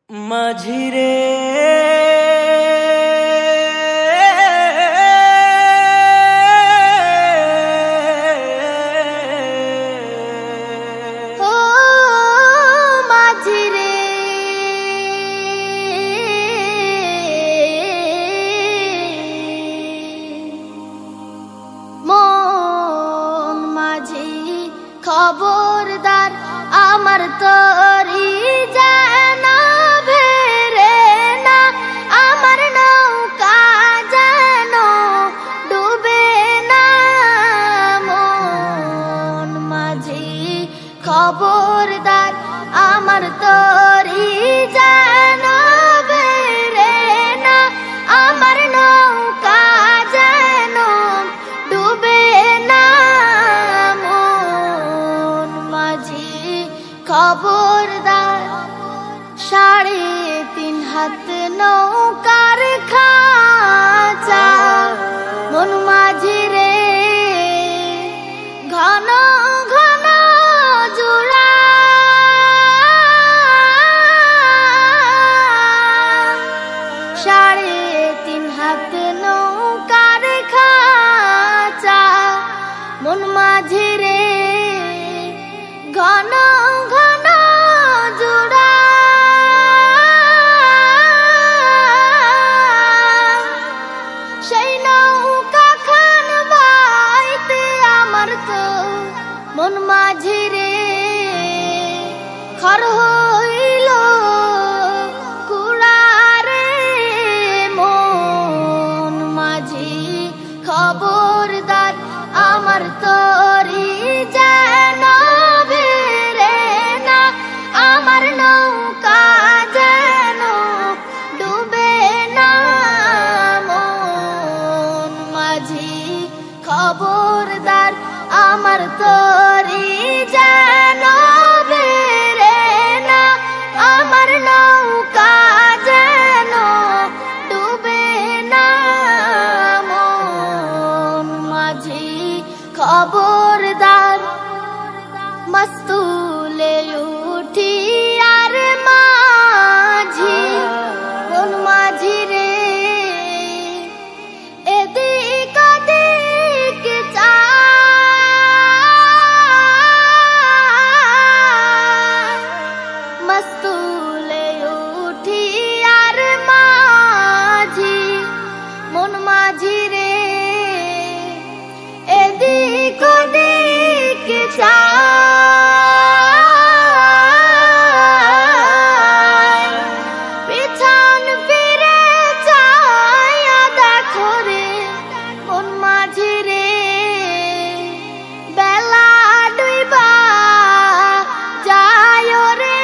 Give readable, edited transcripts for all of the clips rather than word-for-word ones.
মাঝিরে ও মাঝিরে মন মাঝি খবরদার আমার তরি যেন ভেরে না, আমার নৌকা যেন ডুবে না। মন মাঝি খবরদার আমার তরি যেন ভেরে না, আমার নৌকা যেন ডুবে না। মন মাঝি খবরদার 3.5 হাত নৌকার খাঁচা, মন মাঝি রে ঘন ঘন জোড়া। 3.5 হাত নৌকার খাঁচা, মন মাঝি রে ঘন ঘন জোড়া। সেই নৌকা খান বাইতে আমার তো মন মাঝি রে খর হইল কুড়ারে। মন মাঝি খবরদার আমার তরি যেন ভেরে না, আমার নৌকা যেন ডুবে না। মন মাঝি খবরদার আমার তরি যেন ভেরে না, আমার নৌকা যেন ডুবে না। মন মাঝি খবরদার মস্তুলে উঠি আর মাঝি, মন মাঝি রে এদিক ওদিক চায়। মস্তুলে উঠি আর মাঝি, মন মাঝি রে এদিক ওদিক চায়। পিছন ফিরে চায়া দেখো রে মন মাঝি রে বেলা ডুইবা যায় রে।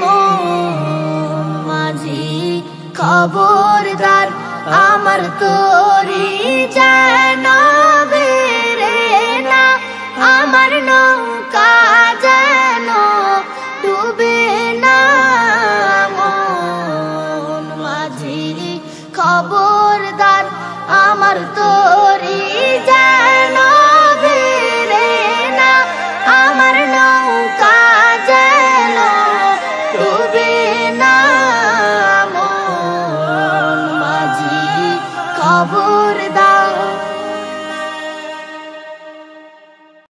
মন মাঝি খবরদার আমার তরি যেন